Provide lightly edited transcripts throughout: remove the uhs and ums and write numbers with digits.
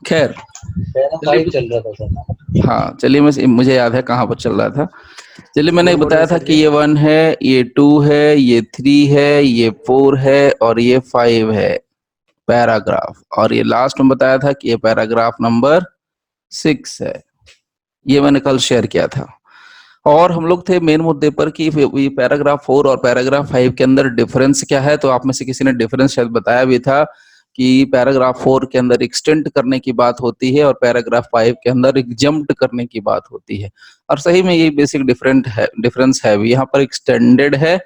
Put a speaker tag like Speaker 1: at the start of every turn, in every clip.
Speaker 1: खैर
Speaker 2: पैरा 5 चल रहा था सर।
Speaker 1: हाँ चलिए, मुझे याद है कहाँ पर चल रहा था। चलिए, मैंने
Speaker 2: Full
Speaker 1: बताया
Speaker 2: model
Speaker 1: था
Speaker 2: सर
Speaker 1: कि ये 1 है, ये 2 है, ये 3 है, ये 4 है और ये 5 है पैराग्राफ। और ये लास्ट में बताया था कि ये पैराग्राफ नंबर 6 है। ये मैंने कल शेयर किया था। और हम लोग थे मेन मुद्दे पर कि ये पैराग्राफ 4 और पैराग्राफ 5 के अंदर डिफरेंस क्या है। तो आप में से किसी ने डिफरेंस शायद बताया भी था कि पैराग्राफ 4 के अंदर एक्सटेंड करने की बात होती है और पैराग्राफ 5 के अंदर एग्जम्प्ट करने की बात होती है। और सही में ये बेसिक डिफरेंस है भी। यहाँ पर एक्सटेंडेड है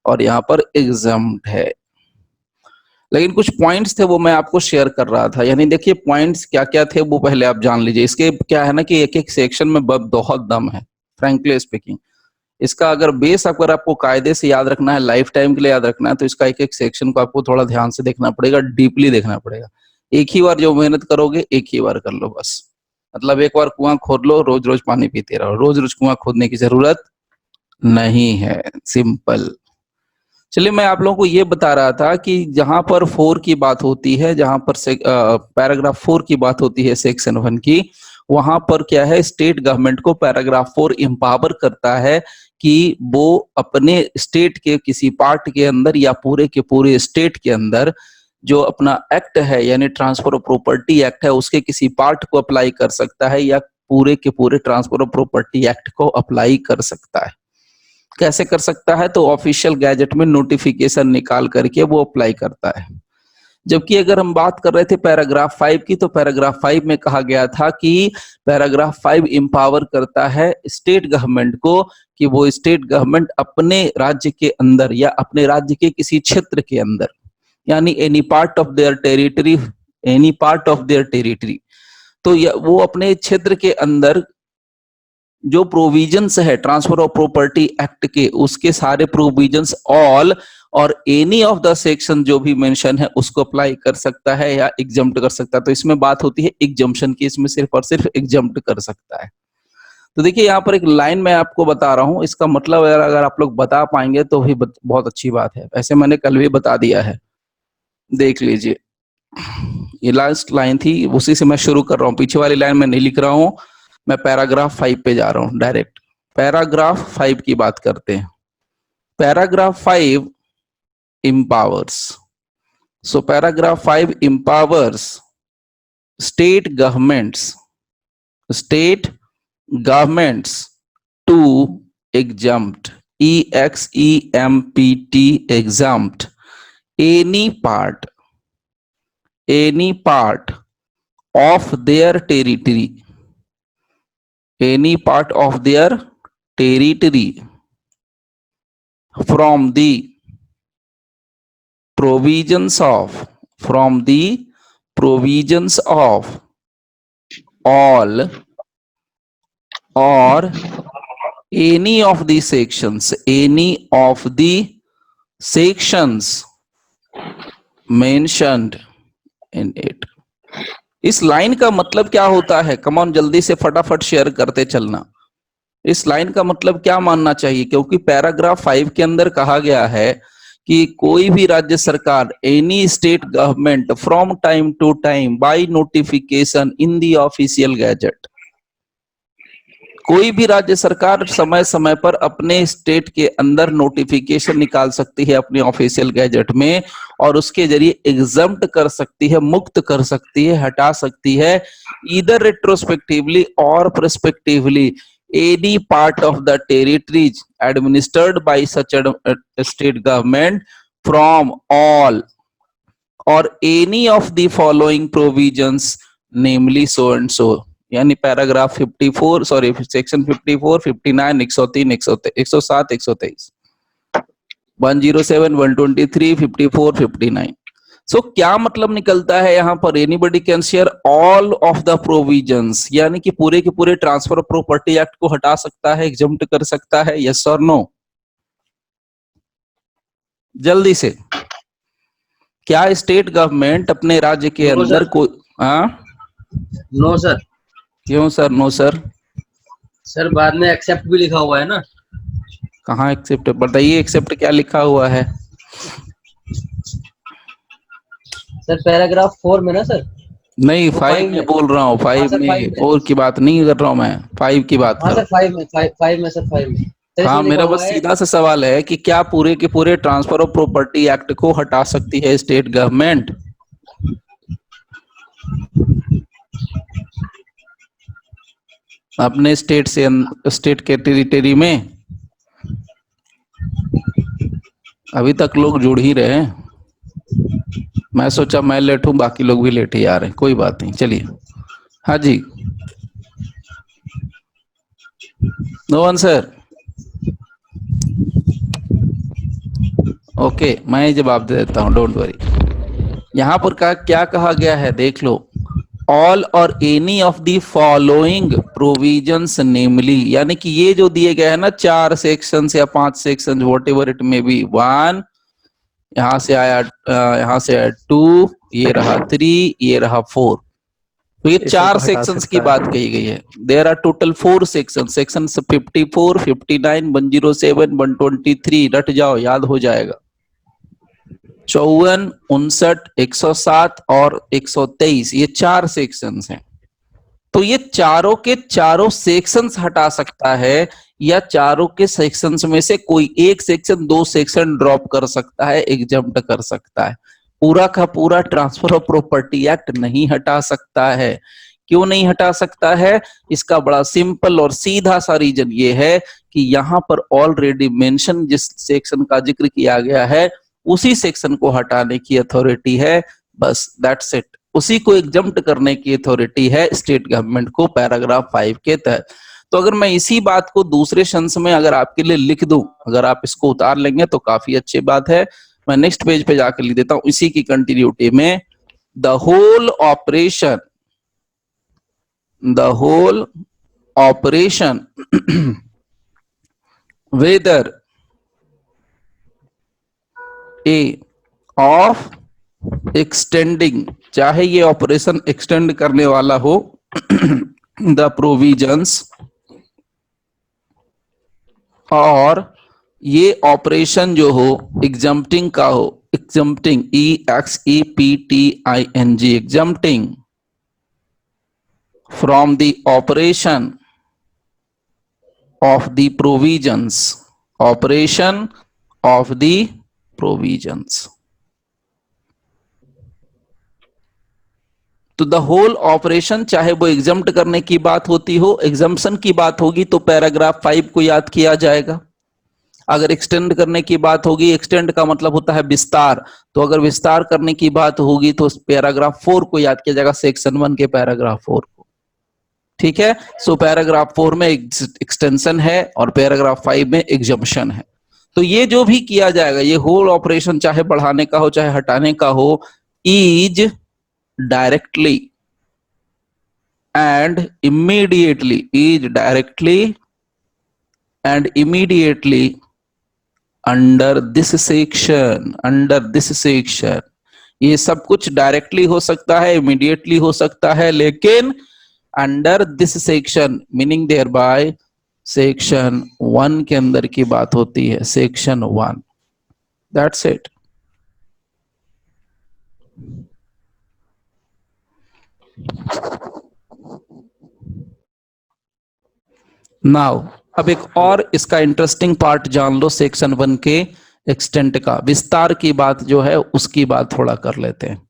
Speaker 1: और यहाँ पर एग्जम्प्ट है। लेकिन कुछ पॉइंट्स थे वो मैं आपको शेयर कर रहा था। यानी देखिए पॉइंट्स क्या क्या थे वो पहले आप जान लीजिए। इसके क्या है ना कि एक एक सेक्शन में बहुत दम है, फ्रैंकली स्पीकिंग। इसका अगर बेस अगर आपको कायदे से याद रखना है, लाइफ टाइम के लिए याद रखना है, तो इसका एक एक सेक्शन को आपको थोड़ा ध्यान से देखना पड़ेगा, डीपली देखना पड़ेगा। एक ही बार जो मेहनत करोगे एक ही बार कर लो बस। मतलब एक बार कुआं खोद लो, रोज रोज पानी पीते रहो, रोज रोज कुआं खोदने की जरूरत नहीं है। सिंपल। चलिए, मैं आप लोगों को ये बता रहा था कि जहां पर 4 की बात होती है, जहां पर पैराग्राफ 4 की बात होती है सेक्शन 1 की, वहां पर क्या है, स्टेट गवर्नमेंट को पैराग्राफ 4 एम्पावर करता है कि वो अपने स्टेट के किसी पार्ट के अंदर या पूरे के पूरे स्टेट के अंदर जो अपना एक्ट है, यानी ट्रांसफर ऑफ प्रॉपर्टी एक्ट है, उसके किसी पार्ट को अप्लाई कर सकता है या पूरे के पूरे ट्रांसफर ऑफ प्रॉपर्टी एक्ट को अप्लाई कर सकता है। कैसे कर सकता है? तो ऑफिशियल गैजेट में नोटिफिकेशन निकाल करके वो अप्लाई करता है। जबकि अगर हम बात कर रहे थे पैराग्राफ 5 की, तो पैराग्राफ 5 में कहा गया था कि पैराग्राफ 5 एम्पावर करता है स्टेट गवर्नमेंट को कि वो स्टेट गवर्नमेंट अपने राज्य के अंदर या अपने राज्य के किसी क्षेत्र के अंदर, यानी any part of their territory, तो वो अपने क्षेत्र के अंदर जो प्रोविजंस है ट्रांसफर ऑफ प्रॉपर्टी एक्ट के, उसके सारे प्रोविजंस ऑल और एनी ऑफ द सेक्शन जो भी मेंशन है उसको अप्लाई कर सकता है या एग्जम्प्ट कर सकता है। तो इसमें बात होती है एग्जम्पशन की, इसमें सिर्फ और सिर्फ एग्जम्प्ट कर सकता है। तो देखिए यहाँ पर एक लाइन मैं आपको बता रहा हूं, इसका मतलब अगर आप लोग बता पाएंगे तो भी बहुत अच्छी बात है। वैसे मैंने कल भी बता दिया है, देख लीजिए। ये लास्ट लाइन थी, उसी से मैं शुरू कर रहा हूँ। पीछे वाली लाइन मैं नहीं लिख रहा हूँ, मैं पैराग्राफ 5 पे जा रहा हूं डायरेक्ट। पैराग्राफ 5 की बात करते हैं। Paragraph 5 empowers. So paragraph 5 empowers state governments to exempt, exempt any part of their territory, from the provisions of all or any of the sections mentioned in it. इस line का मतलब क्या होता है? कम ऑन, जल्दी से फटाफट share करते चलना। इस लाइन का मतलब क्या मानना चाहिए? क्योंकि पैराग्राफ 5 के अंदर कहा गया है कि कोई भी राज्य सरकार, any state government, from time to time by notification in the official gazette, कोई भी राज्य सरकार समय समय पर अपने स्टेट के अंदर नोटिफिकेशन निकाल सकती है अपने ऑफिशियल गैजेट में, और उसके जरिए एग्जम्प्ट कर सकती है, मुक्त कर सकती है, हटा सकती है, ईदर रेट्रोस्पेक्टिवली और prospectively, any part of the territories administered by such a state government from all or any of the following provisions, namely so and so. यानी पैराग्राफ 54, सॉरी सेक्शन 54, 59, 103, 107, 123, 107, 123, 54, 59। सो क्या मतलब निकलता है यहाँ पर? Anybody can share all of the provisions, यानी कि पूरे के पूरे ट्रांसफर ऑफ प्रॉपर्टी एक्ट को हटा सकता है, एग्जम्प्ट कर सकता है, यस और नो? जल्दी से। क्या स्टेट गवर्नमेंट अपने राज्य के अंदर कोई
Speaker 2: नो सर।
Speaker 1: क्यों सर नो सर?
Speaker 2: सर बाद में एक्सेप्ट भी लिखा हुआ है ना।
Speaker 1: कहाँ एक्सेप्ट? बताइए एक्सेप्ट क्या लिखा हुआ है?
Speaker 2: सर पैराग्राफ 4 में ना सर।
Speaker 1: नहीं,
Speaker 2: वो
Speaker 1: 5
Speaker 2: 5
Speaker 1: में
Speaker 2: में।
Speaker 1: बोल रहा हूँ,
Speaker 2: हाँ
Speaker 1: 5
Speaker 2: सर, 5
Speaker 1: में
Speaker 2: में।
Speaker 1: 4 की बात नहीं कर रहा हूँ मैं, 5 की बात
Speaker 2: हाँ
Speaker 1: कर रहा
Speaker 2: सर,
Speaker 1: हूँ।
Speaker 2: 5 में, 5 में सर, 5 में सर,
Speaker 1: हाँ,
Speaker 2: इसमें लिखा
Speaker 1: मेरा
Speaker 2: हुआ
Speaker 1: बस
Speaker 2: है।
Speaker 1: सीधा सा सवाल है कि क्या पूरे के पूरे ट्रांसफर ऑफ प्रॉपर्टी एक्ट को हटा सकती है स्टेट गवर्नमेंट? अपने स्टेट से, स्टेट के टेरिटरी में? अभी तक लोग जुड़ ही रहे हैं। मैं सोचा मैं लेट हूं, बाकी लोग भी लेट ही आ रहे हैं, कोई बात नहीं, चलिए। हाँ जी, नो आंसर। ओके, मैं जवाब दे देता हूं, डोंट वरी। यहां पर क्या कहा गया है, देख लो। ऑल और any of the following provisions namely, यानी कि ये जो दिए गए हैं ना 4 सेक्शन या 5 section, what ever it may be, 1, यहां से आया, यहां से आया 2, ये रहा 3, ये रहा 4। तो ये
Speaker 3: ये
Speaker 1: 4
Speaker 3: सबको हटा
Speaker 1: सेक्शंस की
Speaker 3: सकता
Speaker 1: बात
Speaker 3: है।
Speaker 1: कही गई है। There are total 4 section, section 54, 59, 107, 123, रट जाओ, याद हो जाएगा। 54, 59, 107 और 123, ये 4 सेक्शंस हैं। तो ये चारों के चारों सेक्शंस हटा सकता है, या चारों के सेक्शंस में से कोई एक सेक्शन, 2 सेक्शन ड्रॉप कर सकता है, एग्जम्प्ट कर सकता है। पूरा का पूरा ट्रांसफर ऑफ प्रॉपर्टी एक्ट नहीं हटा सकता है। क्यों नहीं हटा सकता है? इसका बड़ा सिंपल और सीधा सा रीजन ये है कि यहां पर ऑलरेडी मेंशन जिस सेक्शन का जिक्र किया गया है, उसी सेक्शन को हटाने की अथॉरिटी है, बस, दैट्स इट। उसी को एग्जम्प्ट करने की अथॉरिटी है स्टेट गवर्नमेंट को, पैराग्राफ 5 के तहत। तो अगर मैं इसी बात को दूसरे सेंस में अगर आपके लिए लिख दूं, अगर आप इसको उतार लेंगे तो काफी अच्छी बात है। मैं नेक्स्ट पेज पे जाकर लिख देता हूं इसी की कंटिन्यूटी में। The whole operation, the whole operation whether a of extending, चाहे ये ऑपरेशन एक्सटेंड करने वाला हो द प्रोविजंस, और ये ऑपरेशन जो हो एग्जम्प्टिंग का हो, exempting, EXEPTING, exempting from the operation of the provisions, operation of the provisions. तो द होल ऑपरेशन, चाहे वो एग्जम्प्ट करने की बात होती हो, एग्जम्पशन की बात होगी तो पैराग्राफ 5 को याद किया जाएगा। अगर एक्सटेंड करने की बात होगी, एक्सटेंड का मतलब होता है विस्तार, तो अगर विस्तार करने की बात होगी तो पैराग्राफ 4 को याद किया जाएगा, सेक्शन 1 के पैराग्राफ 4 को। ठीक है, सो पैराग्राफ 4 में एक्सटेंशन है और पैराग्राफ 5 में एग्जम्पशन है। तो ये जो भी किया जाएगा, ये होल ऑपरेशन चाहे बढ़ाने का हो चाहे हटाने का हो, is directly and immediately, is directly and immediately under this section, under this section. ये सब कुछ डायरेक्टली हो सकता है, इमीडिएटली हो सकता है, लेकिन under this section meaning thereby section 1 के अंदर की बात होती है, सेक्शन 1, दैट्स इट। नाउ अब एक और इसका इंटरेस्टिंग पार्ट जान लो, सेक्शन 1 के एक्सटेंट का, विस्तार की बात जो है उसकी बात थोड़ा कर लेते हैं।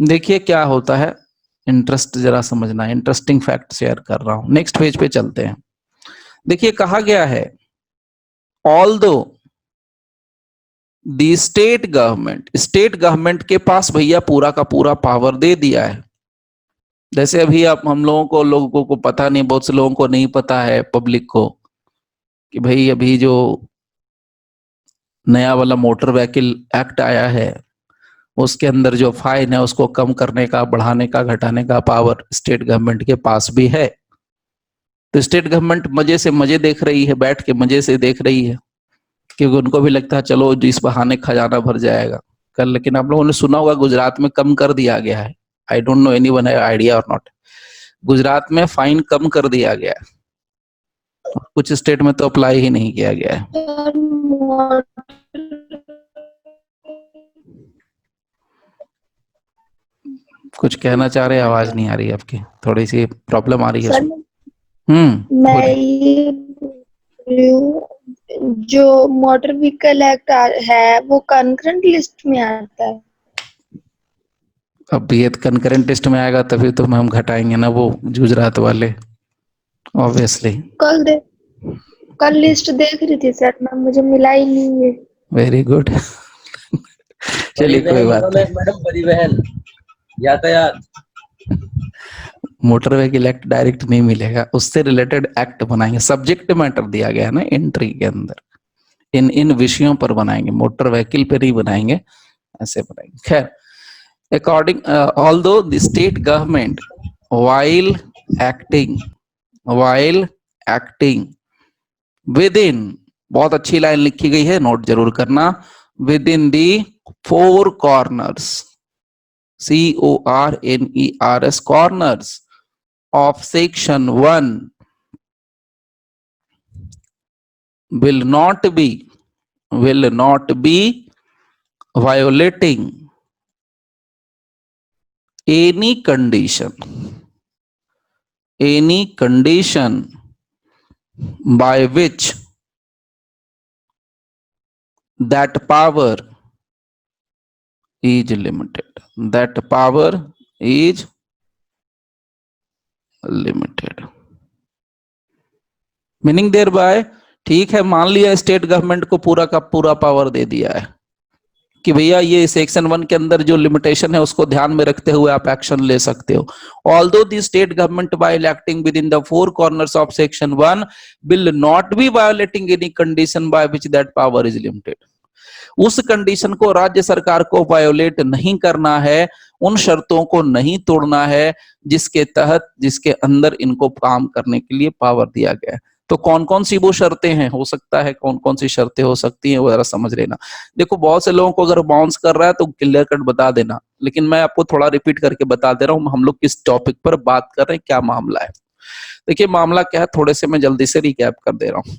Speaker 1: देखिए क्या होता है, इंटरेस्ट जरा समझना, इंटरेस्टिंग फैक्ट शेयर कर रहा हूं। नेक्स्ट पेज पे चलते हैं। देखिए कहा गया है, ऑल्दो दी स्टेट गवर्नमेंट, स्टेट गवर्नमेंट के पास भैया पूरा का पूरा पावर दे दिया है। जैसे अभी आप हम लोगों को पता नहीं, बहुत से लोगों को नहीं पता है, पब्लिक को, कि भाई अभी जो नया वाला मोटर व्हीकल एक्ट आया है, उसके अंदर जो फाइन है उसको कम करने का, बढ़ाने का, घटाने का पावर स्टेट गवर्नमेंट के पास भी है। तो स्टेट गवर्नमेंट मजे से मजे देख रही है, बैठ के मजे से देख रही है, क्योंकि उनको भी लगता है चलो इस बहाने खजाना भर जाएगा कल। लेकिन आप लोगों ने सुना होगा गुजरात में कम कर दिया गया है, I don't know anyone have idea और नॉट। गुजरात में फाइन कम कर दिया गया है, कुछ स्टेट में तो अप्लाई ही नहीं किया गया है। कुछ कहना चाह रहे हैं, आवाज नहीं आ रही आपकी, थोड़ी सी प्रॉब्लम आ रही है
Speaker 3: सर
Speaker 1: उसमें।
Speaker 3: मैं
Speaker 1: बोलिए।
Speaker 3: ये बोल रही हूँ, जो मोटर व्हीकल एक्ट है वो कंकरेंट लिस्ट में आता है।
Speaker 1: अब ये कंकरेंट टेस्ट में आएगा तभी तो हम घटाएंगे ना वो गुजरात वाले, ऑब्वियसली।
Speaker 3: कल लिस्ट देख रही थी सर मैं, मुझे मिला ही नहीं है।
Speaker 1: Very good. चलिए कोई बात नहीं।
Speaker 2: मैडम परिवहन यातायात।
Speaker 1: मोटर व्हीकल एक्ट डायरेक्ट नहीं मिलेगा, उससे रिलेटेड एक्ट बनाएंगे, सब्जेक्ट मैटर दिया गया है ना एंट्री के अंदर, इन इन विषयों पर बनाएंगे, मोटर व्हीकल पे नहीं बनाएंगे, ऐसे बनाएंगे। खैर, according although the state government while acting with in, बहुत अच्छी लाइन लिखी गई है, नोट जरूर करना, with in the four corners, CORNERS, corners of section 1 will not be violating any condition by which that power is limited, meaning thereby, ठीक है, मान लिया स्टेट गवर्नमेंट को पूरा का पूरा पावर दे दिया है कि भैया ये सेक्शन 1 के अंदर जो लिमिटेशन है उसको ध्यान में रखते हुए आप एक्शन ले सकते हो। Although the state government while acting within the four corners of section 1 will not be violating any condition by which that power is limited, उस कंडीशन को राज्य सरकार को वायोलेट नहीं करना है, उन शर्तों को नहीं तोड़ना है जिसके तहत, जिसके अंदर इनको काम करने के लिए पावर दिया गया है। तो कौन कौन सी वो शर्तें हैं, हो सकता है कौन कौन सी शर्तें हो सकती हैं वो जरा समझ लेना। देखो बहुत से लोगों को अगर बाउंस कर रहा है तो क्लियर कट बता देना, लेकिन मैं आपको थोड़ा रिपीट करके बता दे रहा हूं हम लोग किस टॉपिक पर बात कर रहे हैं, क्या मामला है। देखिए मामला क्या है, थोड़े से मैं जल्दी से रिकैप कर दे रहा हूं।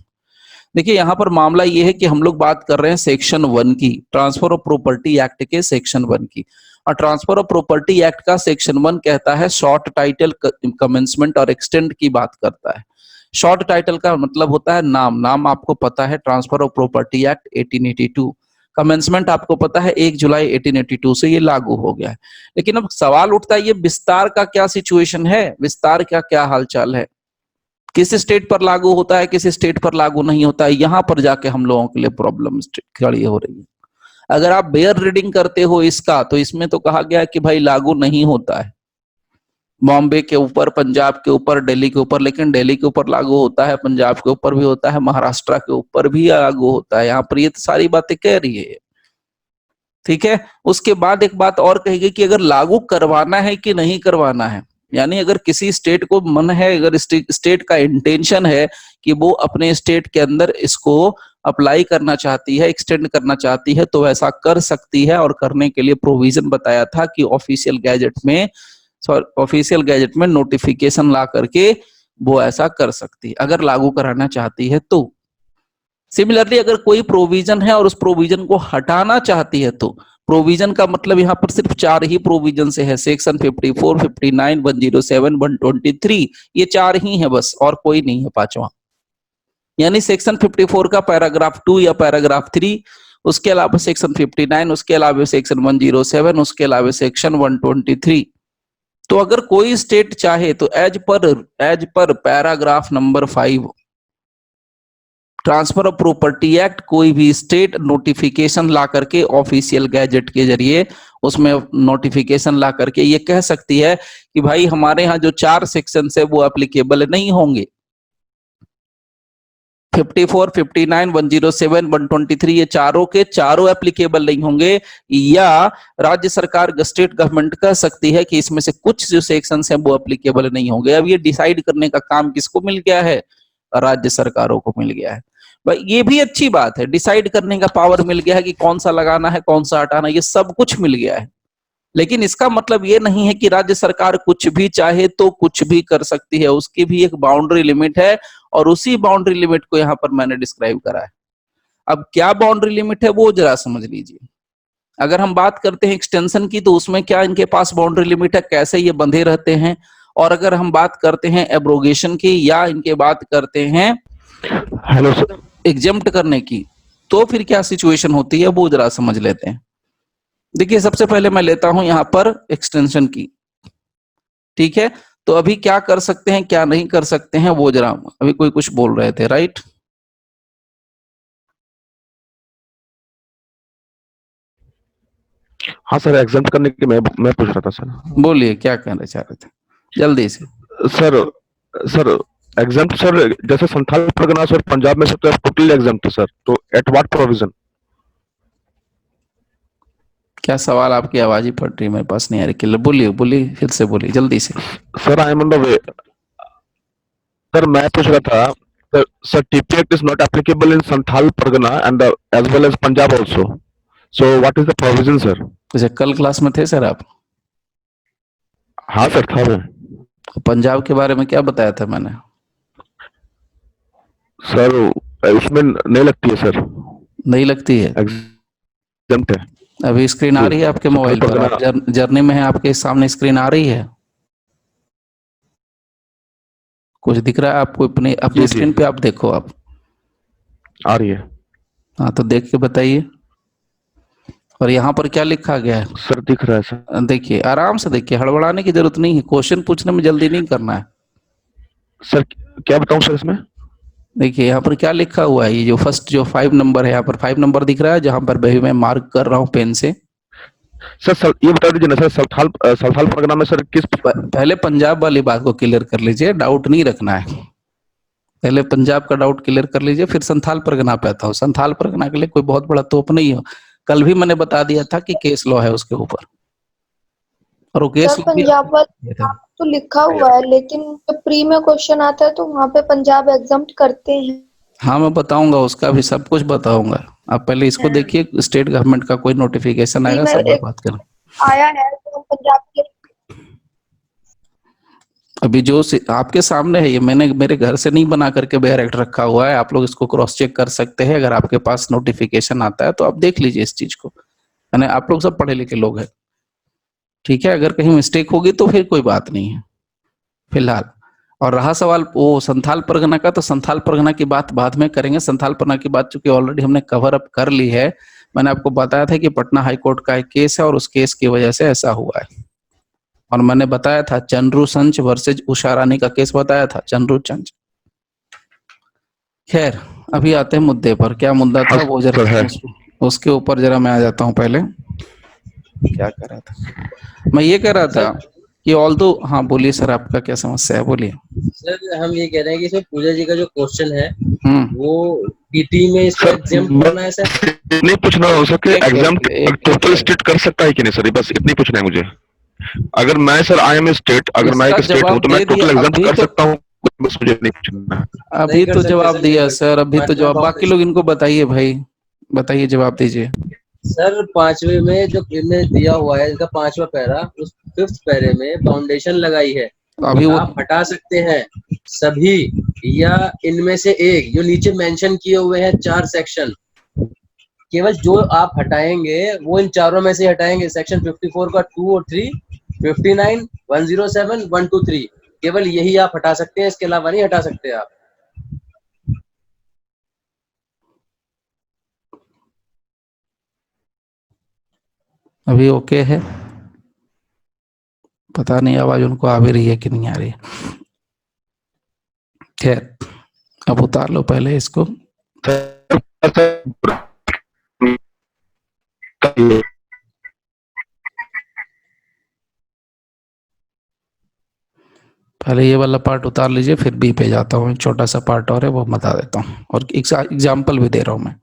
Speaker 1: देखिए यहाँ पर मामला ये है कि हम लोग बात कर रहे हैं सेक्शन 1 की, ट्रांसफर ऑफ प्रॉपर्टी एक्ट के सेक्शन 1 की, और ट्रांसफर ऑफ प्रॉपर्टी एक्ट का सेक्शन 1 कहता है शॉर्ट टाइटल कमेंसमेंट और एक्सटेंड की बात करता है। शॉर्ट टाइटल का मतलब होता है नाम, नाम आपको पता है transfer of property act 1882, commencement आपको पता है 1 जुलाई 1882 से ये लागू हो गया है। लेकिन अब सवाल उठता है ये विस्तार का क्या सिचुएशन है, विस्तार का क्या हालचाल है, किस स्टेट पर लागू होता है, किस स्टेट पर लागू नहीं होता है, यहां पर जाके हम लोगों के लिए प्रॉब्लम खड़ी हो रही है। अगर आप बेयर रीडिंग करते हो इसका तो इसमें तो कहा गया कि भाई लागू नहीं होता है बॉम्बे के ऊपर, पंजाब के ऊपर, दिल्ली के ऊपर, लेकिन दिल्ली के ऊपर लागू होता है, पंजाब के ऊपर भी होता है, महाराष्ट्र के ऊपर भी लागू होता है। यहाँ पर ये तो सारी बातें कह रही है, ठीक है। उसके बाद एक बात और कही गई कि अगर लागू करवाना है कि नहीं करवाना है, यानी अगर किसी स्टेट को मन है, अगर स्टेट का इंटेंशन है कि वो अपने स्टेट के अंदर इसको अप्लाई करना चाहती है, एक्सटेंड करना चाहती है, तो ऐसा कर सकती है। और करने के लिए प्रोविजन बताया था कि ऑफिशियल गैजेट में नोटिफिकेशन ला करके वो ऐसा कर सकती है अगर लागू कराना चाहती है तो। सिमिलरली अगर कोई प्रोविजन है और उस प्रोविजन को हटाना चाहती है तो, प्रोविजन का मतलब यहाँ पर सिर्फ 4 ही प्रोविजन से है, सेक्शन 54, 59, 107, 123, ये 4 ही है बस, और कोई नहीं है पांचवा। यानी सेक्शन 54 का पैराग्राफ 2 या पैराग्राफ 3, उसके अलावा सेक्शन 59, उसके अलावा सेक्शन 107, उसके अलावा सेक्शन 123। तो अगर कोई स्टेट चाहे तो as per paragraph number 5 transfer of property act, कोई भी स्टेट नोटिफिकेशन ला करके ऑफिशियल गैजेट के जरिए उसमें नोटिफिकेशन ला करके ये कह सकती है कि भाई हमारे यहाँ जो 4 सेक्शन है वो एप्लीकेबल नहीं होंगे, 54, 59, 107, 123 ये चारों के चारों एप्लीकेबल नहीं होंगे, या राज्य सरकार स्टेट गवर्नमेंट कह सकती है कि इसमें से कुछ जो सेक्शंस हैं वो एप्लीकेबल नहीं होंगे। अब ये डिसाइड करने का काम किसको मिल गया है, राज्य सरकारों को मिल गया है। भाई ये भी अच्छी बात है, डिसाइड करने का पावर मिल गया है कि कौन सा लगाना है, कौन सा हटाना, ये सब कुछ मिल गया है। लेकिन इसका मतलब ये नहीं है कि राज्य सरकार कुछ भी चाहे तो कुछ भी कर सकती है, उसकी भी एक बाउंड्री लिमिट है, और उसी बाउंड्री लिमिट को यहाँ पर मैंने डिस्क्राइब करा है। अब क्या बाउंड्री लिमिट है वो जरा समझ लीजिए। अगर हम बात करते हैं एक्सटेंशन की तो उसमें क्या इनके पास बाउंड्री लिमिट है, कैसे ये बंधे रहते हैं। और अगर हम बात करते हैं एब्रोगेशन की या इनके बात करते हैं
Speaker 4: हेलो सर,
Speaker 1: एग्जेम्प्ट करने की, तो फिर क्या सिचुएशन होती है वो जरा समझ लेते हैं। देखिए सबसे पहले मैं लेता हूं यहां पर एक्सटेंशन की, ठीक है। तो अभी क्या कर सकते हैं क्या नहीं कर सकते हैं वो जरा, अभी कोई कुछ बोल रहे थे, राइट।
Speaker 4: हाँ सर, एग्जाम करने की मैं पूछ रहा था सर।
Speaker 1: बोलिए क्या कहना चाह रहे थे जल्दी से।
Speaker 4: सर सर एग्जाम सर, जैसे संथाल परगना और पंजाब में से तो टोटली एग्जाम है सर, तो एट व्हाट प्रोविजन?
Speaker 1: क्या सवाल, आपकी आवाज ही फट रही है, मेरे पास नहीं आ रही क्लियर। बोलिए बोलिए फिर से बोलिए जल्दी से।
Speaker 4: Sir I am on the way. Sir मैं पूछ रहा था sir, TP act is not applicable in Santhal Pargana and as well as Punjab also, so what is the provision sir?
Speaker 1: अच्छा कल क्लास में थे सर आप?
Speaker 4: हाँ सर था मैं।
Speaker 1: पंजाब के बारे में क्या बताया था मैंने?
Speaker 4: सर उसमें नहीं लगती है सर,
Speaker 1: नहीं लगती है?
Speaker 4: एग्जाम है।
Speaker 1: अभी स्क्रीन आ
Speaker 4: जी,
Speaker 1: रही है आपके
Speaker 4: संथाल
Speaker 1: मोबाइल पर, आप
Speaker 4: परगना
Speaker 1: जर्नी में है, आपके सामने स्क्रीन आ रही है, कुछ दिख रहा है आपको? अपनी अपनी
Speaker 4: जी जी
Speaker 1: स्क्रीन पे आप देखो आप।
Speaker 4: आ रही है
Speaker 1: हाँ तो देख के बताइए। और यहाँ पर क्या लिखा गया है
Speaker 4: सर, दिख रहा है सर।
Speaker 1: देखिए, आराम से देखिए, हड़बड़ाने की जरूरत नहीं है, क्वेश्चन पूछने में जल्दी नहीं करना है।
Speaker 4: सर क्या बताऊं सर इसमें?
Speaker 1: देखिए यहाँ पर क्या लिखा हुआ है, ये जो फर्स्ट जो 5 नंबर है, यहाँ पर 5 नंबर दिख रहा है जहां पर भी मैं मार्क कर रहा हूँ पेन से।
Speaker 4: सर ये बता दीजिए ना सर, संथाल परगना में सर किस?
Speaker 1: पहले पंजाब वाली बात को क्लियर कर लीजिए, डाउट नहीं रखना है। पहले पंजाब का डाउट क्लियर कर लीजिए, फिर संथाल परगना पे आता हूँ। संथाल परगना के लिए कोई बहुत बड़ा तोप नहीं हो, कल भी मैंने बता दिया था कि केस लॉ है उसके ऊपर, और वो केस
Speaker 3: सर
Speaker 1: लॉ भी
Speaker 3: पंजाब वाला तो लिखा हुआ है, लेकिन जब प्री में क्वेश्चन आता है तो वहाँ पे पंजाब एग्जम्प्ट करते हैं।
Speaker 1: हाँ मैं बताऊंगा, उसका भी सब कुछ बताऊंगा। आप पहले इसको देखिए, स्टेट गवर्नमेंट का कोई नोटिफिकेशन
Speaker 3: प्री
Speaker 1: आएगा
Speaker 3: में
Speaker 1: सब
Speaker 3: एक
Speaker 1: बात करें।
Speaker 3: आया है तो हम पंजाब के
Speaker 1: अभी जो आपके सामने है, ये मैंने मेरे घर से नहीं बना करके डायरेक्ट रखा हुआ है, आप लोग इसको क्रॉस चेक कर सकते हैं। अगर आपके पास नोटिफिकेशन आता है तो आप देख लीजिए इस चीज को, यानी आप लोग सब पढ़े लिखे लोग हैं, ठीक है। अगर कहीं मिस्टेक होगी तो फिर कोई बात नहीं है फिलहाल। और रहा सवाल वो संथाल परगना का, तो संथाल परगना की बात बाद में करेंगे। संथाल परगना की बात चूंकि ऑलरेडी हमने कवर अप कर ली है, मैंने आपको बताया था कि पटना हाईकोर्ट का एक केस है और उस केस की वजह से ऐसा हुआ है। और मैंने बताया था चंद्रू संच वर्सेज उषा रानी का केस बताया था, चंद्रू चंच। खैर अभी आते हैं मुद्दे पर, क्या मुद्दा
Speaker 4: हाँ
Speaker 1: था वो
Speaker 4: सर है।
Speaker 1: जरा उसके ऊपर जरा मैं आ जाता हूँ। पहले क्या कर रहा था मैं, ये कह रहा था
Speaker 2: सर
Speaker 1: कि ऑल दो, हाँ बोलिए सर, आपका क्या समस्या है, बोलिए।
Speaker 2: सर हम ये कह रहे हैं कि इसमें पूजा जी का जो क्वेश्चन है
Speaker 1: हम्म
Speaker 2: वो पीटी में इसको
Speaker 4: सर
Speaker 2: एग्जाम्प्ट करना है सर।
Speaker 4: नहीं पूछना हो सके
Speaker 1: एक
Speaker 4: एग्जाम
Speaker 1: सेकंड एक
Speaker 4: टोटल
Speaker 1: सेकंड,
Speaker 4: स्टेट कर सकता है कि नहीं सर, ये बस इतनी पूछना है मुझे। अगर मैं सर आई एम स्टेट, अगर मैं
Speaker 1: इसका
Speaker 4: एक स्टेट हूँ
Speaker 1: जवाब
Speaker 4: तो मैं
Speaker 1: दे दिया
Speaker 4: टोटल एग्जाम
Speaker 1: अभी
Speaker 4: कर
Speaker 1: तो।
Speaker 4: सकता हूँ, बस मुझे नहीं पूछना है।
Speaker 2: नहीं
Speaker 1: अभी
Speaker 2: कर
Speaker 1: तो
Speaker 2: सकते
Speaker 1: जवाब
Speaker 2: सर, नहीं
Speaker 1: दिया
Speaker 2: कर
Speaker 1: सर,
Speaker 2: सकते,
Speaker 1: अभी तो
Speaker 2: पांचवा
Speaker 1: जवाब, बाकी लोग इनको बताइए भाई, बताइए जवाब दीजिए।
Speaker 2: सर पांचवे में जो इनने दिया हुआ है, इसका पांचवा पैरा, उस फिफ्थ पैरे में बाउंडेशन लगाई है
Speaker 1: अभी
Speaker 2: कि
Speaker 1: वो
Speaker 2: आप हटा सकते हैं सभी या इनमें से एक। जो नीचे मेंशन किए हुए हैं 4 सेक्शन, केवल जो आप हटाएंगे वो इन चारों में से हटाएंगे। सेक्शन 54 का 2 और 3, 59, 107, 123, केवल यही आप हटा सकते हैं, इसके अलावा नहीं हटा सकते आप।
Speaker 1: अभी ओके है, पता नहीं आवाज उनको आ भी रही है कि नहीं आ रही है। खैर अब उतार लो पहले इसको। पहले ये वाला पार्ट उतार लीजिए, फिर बी पे जाता हूँ। एक छोटा सा पार्ट और है वो बता देता हूँ, और एग्जाम्पल भी दे रहा हूँ मैं।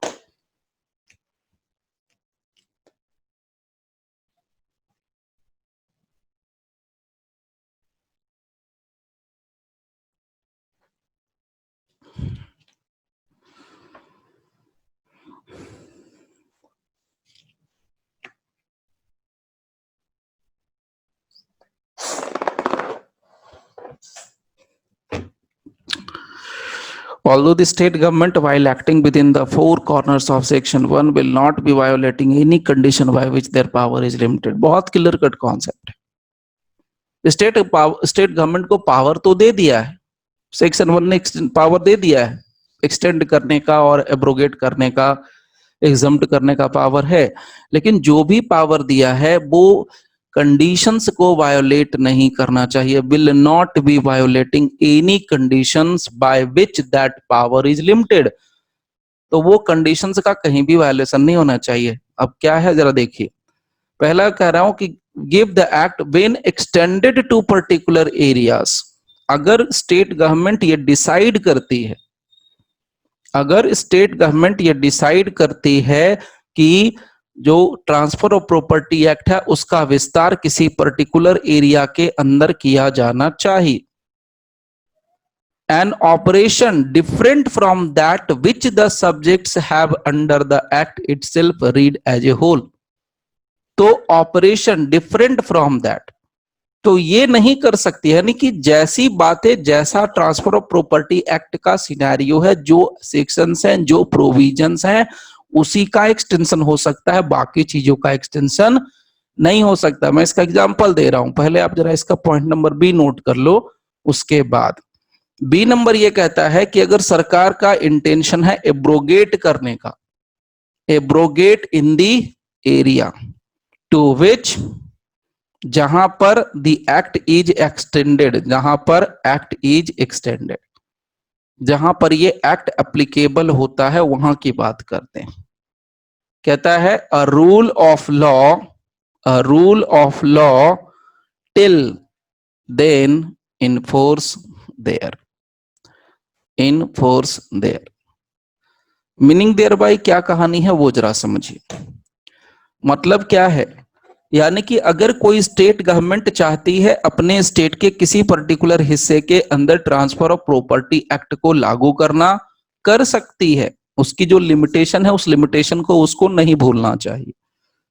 Speaker 1: Although the state government, while acting within the four corners of section 1, will not be violating any condition by which their power is limited. बहुत क्लियर कट कॉन्सेप्ट है। स्टेट गवर्नमेंट को पावर तो दे दिया है, सेक्शन 1 ने power दे दिया है extend करने का और एब्रोगेट करने का, एग्जम्प्ट करने का पावर है, लेकिन जो भी पावर दिया है वो कंडीशंस को वायोलेट नहीं करना चाहिए। Will not be violating any conditions by which that power is limited. तो वो कंडीशंस का कहीं भी वायोलेशन नहीं होना चाहिए। अब क्या है जरा देखिए, पहला कह रहा हूं कि give the act when extended to particular areas. अगर स्टेट गवर्नमेंट ये डिसाइड करती है, अगर स्टेट गवर्नमेंट ये डिसाइड करती है कि जो ट्रांसफर ऑफ प्रॉपर्टी एक्ट है उसका विस्तार किसी पर्टिकुलर एरिया के अंदर किया जाना चाहिए, an operation different from that which the subjects have under the act itself read as a whole। तो ऑपरेशन डिफरेंट फ्रॉम दैट, तो ये नहीं कर सकती है, यानी कि जैसी बातें, जैसा ट्रांसफर ऑफ प्रॉपर्टी एक्ट का सिनेरियो है, जो सेक्शंस हैं, जो प्रोविजंस हैं, उसी का एक्सटेंशन हो सकता है, बाकी चीजों का एक्सटेंशन नहीं हो सकता। मैं इसका एग्जांपल दे रहा हूं, पहले आप जरा इसका पॉइंट नंबर बी नोट कर लो। उसके बाद बी नंबर ये कहता है कि अगर सरकार का इंटेंशन है एब्रोगेट करने का, abrogate in the area to which, जहां पर द एक्ट इज एक्सटेंडेड, जहां पर एक्ट इज एक्सटेंडेड, जहां पर ये एक्ट एप्लीकेबल होता है वहां की बात करते हैं। कहता है a rule of law, a rule of law till then in force there, in force there. Meaning thereby क्या कहानी है वो जरा समझिए। मतलब क्या है, यानी कि अगर कोई स्टेट गवर्नमेंट चाहती है अपने स्टेट के किसी पर्टिकुलर हिस्से के अंदर ट्रांसफर ऑफ प्रॉपर्टी एक्ट को लागू करना, कर सकती है। उसकी जो लिमिटेशन है उस लिमिटेशन को उसको नहीं भूलना चाहिए।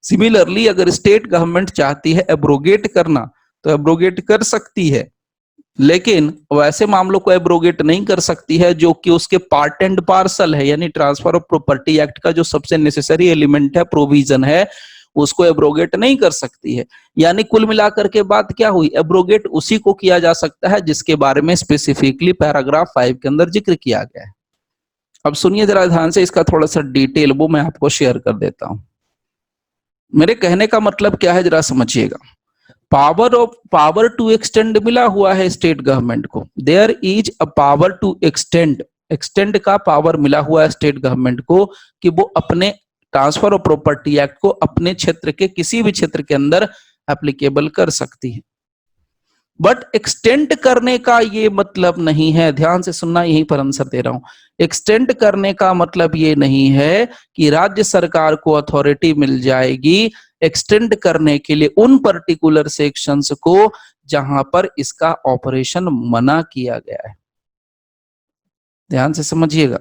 Speaker 1: सिमिलरली अगर स्टेट गवर्नमेंट चाहती है एब्रोगेट करना तो एब्रोगेट कर सकती है, लेकिन वैसे मामलों को एब्रोगेट नहीं कर सकती है जो कि उसके पार्ट एंड पार्सल है, यानी ट्रांसफर ऑफ प्रॉपर्टी एक्ट का जो सबसे नेसेसरी एलिमेंट है, प्रोविजन है, उसको एब्रोगेट नहीं कर सकती है। यानी कुल मिलाकर के बात क्या हुई, एब्रोगेट उसी को किया जा सकता है जिसके बारे में स्पेसिफिकली पैराग्राफ 5 के अंदर जिक्र किया गया है। अब सुनिए जरा ध्यान से, इसका थोड़ा सा डिटेल वो मैं आपको शेयर कर देता हूं। मेरे कहने का मतलब क्या है जरा समझिएगा। पावर टू एक्सटेंड मिला हुआ है स्टेट गवर्नमेंट को, there is a power to extend, extend का पावर मिला हुआ है स्टेट गवर्नमेंट को कि वो अपने ट्रांसफर ऑफ प्रॉपर्टी एक्ट को अपने क्षेत्र के किसी भी क्षेत्र के अंदर एप्लीकेबल कर सकती है। बट एक्सटेंड करने का ये मतलब नहीं है, ध्यान से सुनना, यहीं पर आंसर दे रहा हूं। एक्सटेंड करने का मतलब ये नहीं है कि राज्य सरकार को अथॉरिटी मिल जाएगी एक्सटेंड करने के लिए उन पर्टिकुलर सेक्शंस को जहां पर इसका ऑपरेशन मना किया गया है। ध्यान से समझिएगा,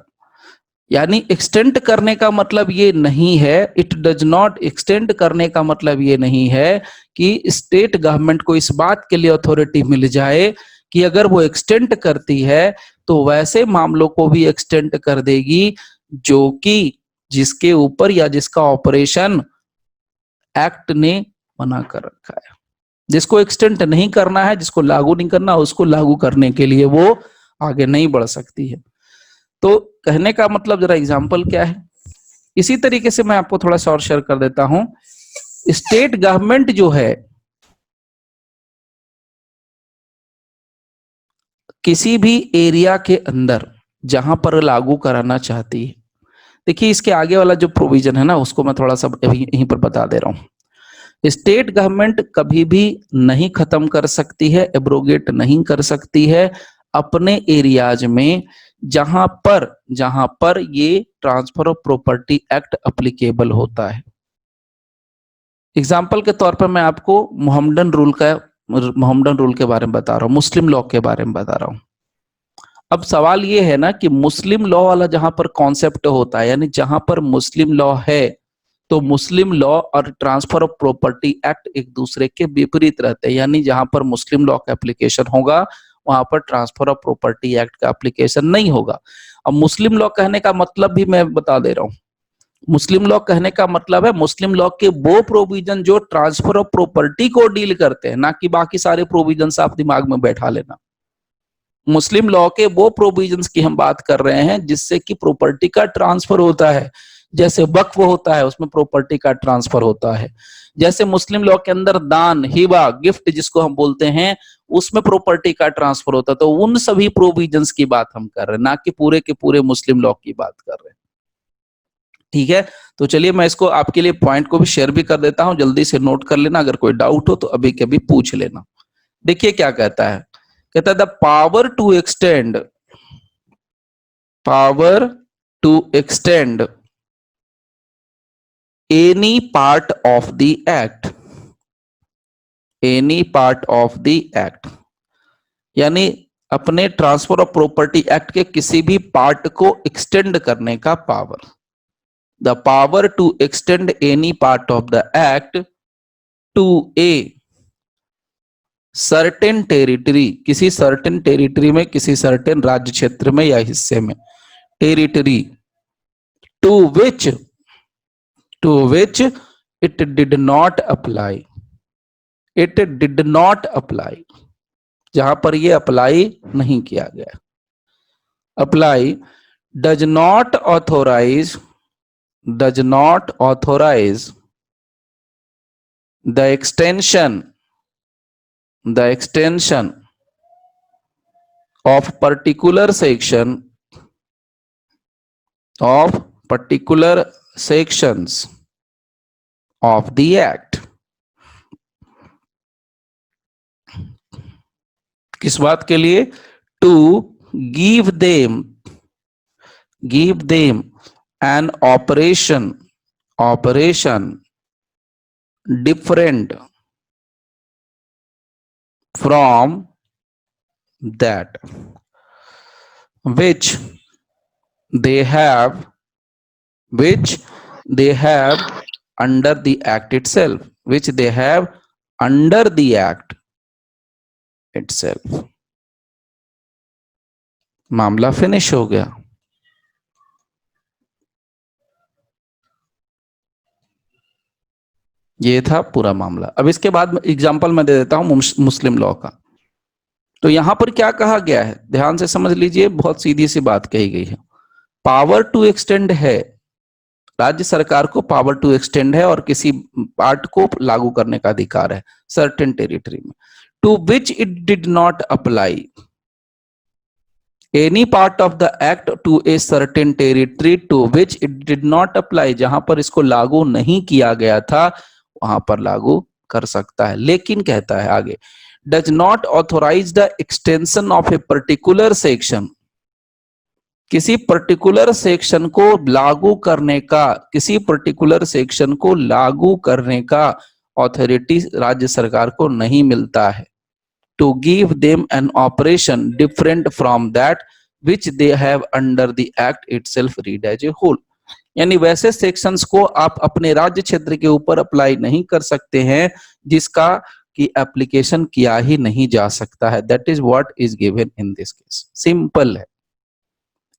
Speaker 1: यानी एक्सटेंड करने का मतलब ये नहीं है, इट डज नॉट, एक्सटेंड करने का मतलब ये नहीं है कि स्टेट गवर्नमेंट को इस बात के लिए अथॉरिटी मिल जाए कि अगर वो एक्सटेंड करती है तो वैसे मामलों को भी एक्सटेंड कर देगी जो कि जिसके ऊपर या जिसका ऑपरेशन एक्ट ने मना कर रखा है। जिसको एक्सटेंड नहीं करना है, जिसको लागू नहीं करना, उसको लागू करने के लिए वो आगे नहीं बढ़ सकती है। तो कहने का मतलब जरा एग्जाम्पल क्या है, इसी तरीके से मैं आपको थोड़ा सा और शेयर कर देता हूं। स्टेट गवर्नमेंट जो है किसी भी एरिया के अंदर जहां पर लागू कराना चाहती है, देखिए इसके आगे वाला जो प्रोविजन है ना उसको मैं थोड़ा सा यहीं पर बता दे रहा हूं। स्टेट गवर्नमेंट कभी भी नहीं खत्म कर सकती है, एब्रोगेट नहीं कर सकती है अपने एरियाज में जहां पर ये transfer of property act applicable होता है। एग्जाम्पल के तौर पर मैं आपको मोहम्मडन रूल के बारे में बता रहा हूं, मुस्लिम लॉ के बारे में बता रहा हूं। अब सवाल ये है ना कि मुस्लिम लॉ वाला जहां पर कॉन्सेप्ट होता है, यानी जहां पर मुस्लिम लॉ है तो मुस्लिम लॉ और ट्रांसफर ऑफ प्रॉपर्टी एक्ट एक दूसरे के विपरीत रहते हैं, यानी जहां पर मुस्लिम लॉ का एप्लीकेशन होगा वहां पर ट्रांसफर ऑफ प्रॉपर्टी एक्ट का एप्लीकेशन नहीं होगा। अब मुस्लिम लॉ कहने का मतलब भी मैं बता दे रहा हूं। मुस्लिम लॉ कहने का मतलब है मुस्लिम लॉ के वो प्रोविजन जो ट्रांसफर ऑफ प्रॉपर्टी को डील करते हैं, ना कि बाकी सारे प्रोविजंस आप दिमाग में बैठा लेना। मुस्लिम लॉ के वो प्रोविजंस की हम बात कर रहे हैं जिससे कि प्रॉपर्टी का ट्रांसफर होता है। जैसे वक्फ होता है, उसमें प्रॉपर्टी का ट्रांसफर होता है। जैसे मुस्लिम लॉ के अंदर दान, हिबा, गिफ्ट जिसको हम बोलते हैं, उसमें प्रॉपर्टी का ट्रांसफर होता है। तो उन सभी प्रोविजंस की बात हम कर रहे हैं, ना कि पूरे के पूरे मुस्लिम लॉ की बात कर रहे हैं। ठीक है, तो चलिए मैं इसको आपके लिए पॉइंट को भी शेयर भी कर देता हूं, जल्दी से नोट कर लेना। अगर कोई डाउट हो तो अभी के अभी पूछ लेना। देखिए क्या कहता है, कहता है the power to extend any part of the act, any part of the act, यानी अपने ट्रांसफर ऑफ प्रॉपर्टी एक्ट के किसी भी पार्ट को एक्सटेंड करने का power. The power to extend any part of the act to a certain territory, किसी certain territory में, किसी सर्टेन राज्य क्षेत्र में या हिस्से में, territory to which it did not apply, it did not apply, जहां पर ये अप्लाई नहीं किया गया। Apply does not authorise the extension of particular sections of the act। किस बात के लिए? to give them an operation different from that which they have under the act itself, which they have under the act itself। मामला finish हो गया। ये था पूरा मामला। अब इसके बाद एग्जांपल मैं दे देता हूं मुस्लिम लॉ का। तो यहां पर क्या कहा गया है, ध्यान से समझ लीजिए, बहुत सीधी सी बात कही गई है। पावर टू एक्सटेंड है, राज्य सरकार को पावर टू एक्सटेंड है और किसी पार्ट को लागू करने का अधिकार है सर्टेन टेरिटरी में। To which it did not apply any part of the act to a certain territory to which it did not apply, जहां पर इसको लागू नहीं किया गया था वहां पर लागू कर सकता है। लेकिन कहता है आगे, does not authorise the extension of a particular section, किसी पर्टिकुलर सेक्शन को लागू करने का, किसी पर्टिकुलर सेक्शन को लागू करने का ऑथोरिटी राज्य सरकार को नहीं मिलता है। To give them an operation different from that which they have under the act itself read as a whole, यानी वैसे सेक्शंस को आप अपने राज्य क्षेत्र के ऊपर अप्लाई नहीं कर सकते हैं जिसका की एप्लीकेशन किया ही नहीं जा सकता है। That is what is given in this case. Simple है।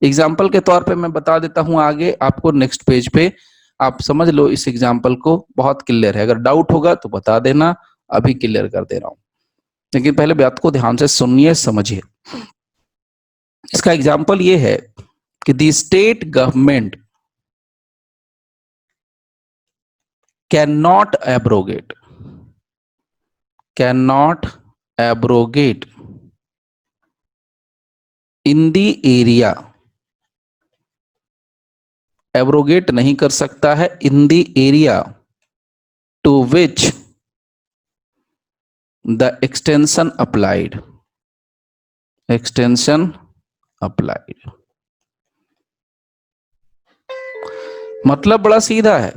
Speaker 1: एग्जाम्पल के तौर पे मैं बता देता हूं आगे आपको, नेक्स्ट पेज पे आप समझ लो इस एग्जाम्पल को, बहुत क्लियर है। अगर डाउट होगा तो बता देना, अभी क्लियर कर दे रहा हूं। लेकिन पहले बात को ध्यान से सुनिए, समझिए। इसका एग्जाम्पल ये है कि the state government cannot abrogate in the area, abrogate नहीं कर सकता है in the area to which the extension applied, मतलब बड़ा सीधा है।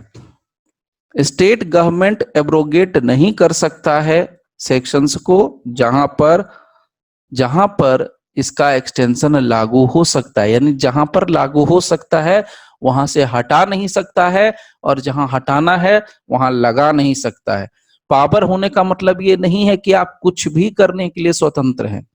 Speaker 1: स्टेट गवर्नमेंट एब्रोगेट नहीं कर सकता है सेक्शंस को जहां पर इसका एक्सटेंशन लागू हो सकता है, यानी जहां पर लागू हो सकता है वहां से हटा नहीं सकता है, और जहां हटाना है वहां लगा नहीं सकता है। पावर होने का मतलब ये नहीं है कि आप कुछ भी करने के लिए स्वतंत्र हैं।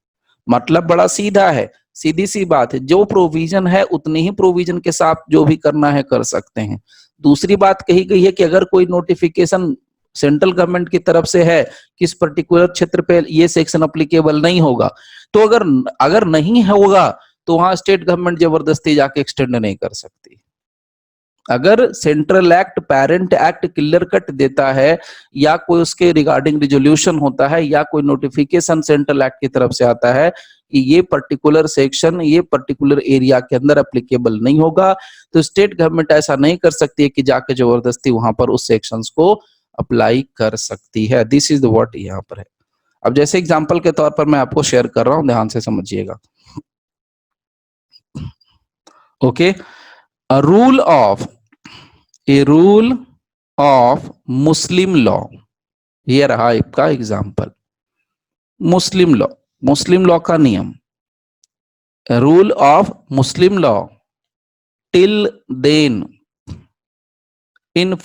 Speaker 1: मतलब बड़ा सीधा है, सीधी सी बात है, जो प्रोविजन है उतने ही प्रोविजन के साथ जो भी करना है कर सकते हैं। दूसरी बात कही गई है कि अगर कोई नोटिफिकेशन सेंट्रल गवर्नमेंट की तरफ से है कि इस पर्टिकुलर क्षेत्र पे ये सेक्शन अप्लीकेबल नहीं होगा, तो अगर नहीं होगा तो वहां स्टेट गवर्नमेंट जबरदस्ती जाके एक्सटेंड नहीं कर सकती। अगर central act, parent act clear cut देता है, या कोई उसके रिगार्डिंग रिजोल्यूशन होता है, या कोई नोटिफिकेशन सेंट्रल एक्ट की तरफ से आता है कि ये पर्टिकुलर सेक्शन ये पर्टिकुलर एरिया के अंदर एप्लीकेबल नहीं होगा, तो स्टेट गवर्नमेंट ऐसा नहीं कर सकती है कि जाके जबरदस्ती वहां पर उस सेक्शंस को अप्लाई कर सकती है। दिस इज द व्हाट यहाँ पर है। अब जैसे एग्जांपल के तौर पर मैं आपको शेयर कर रहा हूं, ध्यान से समझिएगा। Okay, a rule of Muslim law, ये रहा आपका एग्जाम्पल। मुस्लिम लॉ का नियम, rule of Muslim law till then in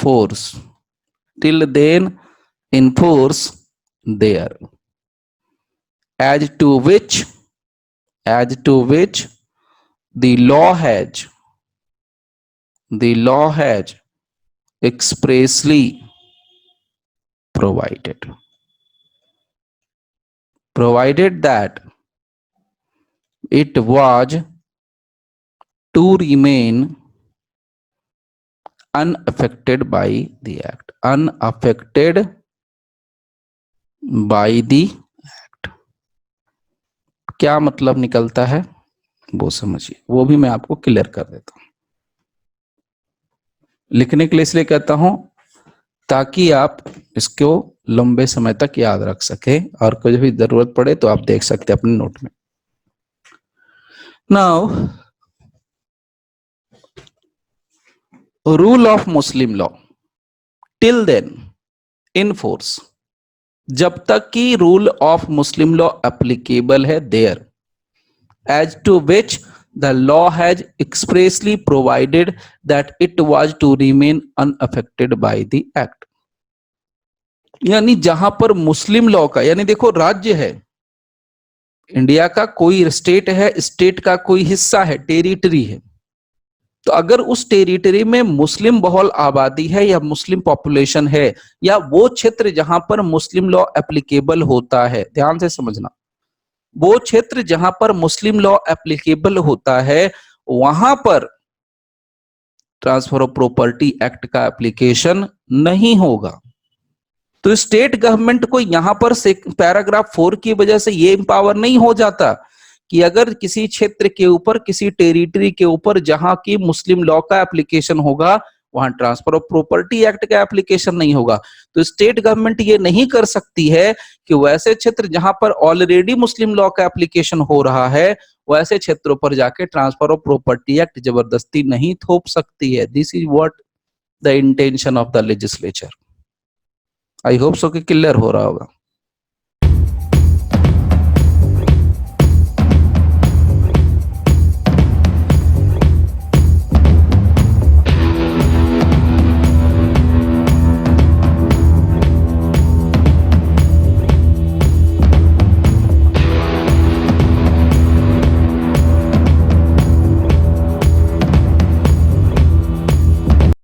Speaker 1: force there, as to which the law has expressly provided that it was to remain unaffected by the act, क्या मतलब निकलता है वो समझिए, वो भी मैं आपको क्लियर कर देता हूं। लिखने के लिए इसलिए कहता हूं ताकि आप इसको लंबे समय तक याद रख सके, और कोई भी जरूरत पड़े तो आप देख सकते हैं अपने नोट में। Now rule of Muslim law till then in force, जब तक कि rule of Muslim law applicable है, there as to which the law has expressly provided that it was to remain unaffected by the act। यानी जहां पर मुस्लिम law का, यानी देखो राज्य है इंडिया का, कोई स्टेट है, स्टेट का कोई हिस्सा है, टेरिटरी है, तो अगर उस टेरिटरी में मुस्लिम बहुल आबादी है या मुस्लिम पॉपुलेशन है, या वो क्षेत्र जहां पर मुस्लिम लॉ एप्लीकेबल होता है, ध्यान से समझना, वो क्षेत्र जहां पर मुस्लिम लॉ एप्लीकेबल होता है वहां पर ट्रांसफर ऑफ प्रॉपर्टी एक्ट का एप्लीकेशन नहीं होगा। तो स्टेट गवर्नमेंट को यहां पर पैराग्राफ 4 की वजह से ये एम्पावर नहीं हो जाता कि अगर किसी क्षेत्र के ऊपर, किसी टेरिटरी के ऊपर जहां की मुस्लिम लॉ का एप्लीकेशन होगा वहां ट्रांसफर ऑफ प्रॉपर्टी एक्ट का एप्लीकेशन नहीं होगा। तो स्टेट गवर्नमेंट ये नहीं कर सकती है कि वैसे क्षेत्र जहां पर ऑलरेडी मुस्लिम लॉ का एप्लीकेशन हो रहा है वैसे क्षेत्रों पर जाके ट्रांसफर ऑफ प्रॉपर्टी एक्ट जबरदस्ती नहीं थोप सकती है। This is what the intention of the legislature. I hope so कि क्लियर हो रहा होगा।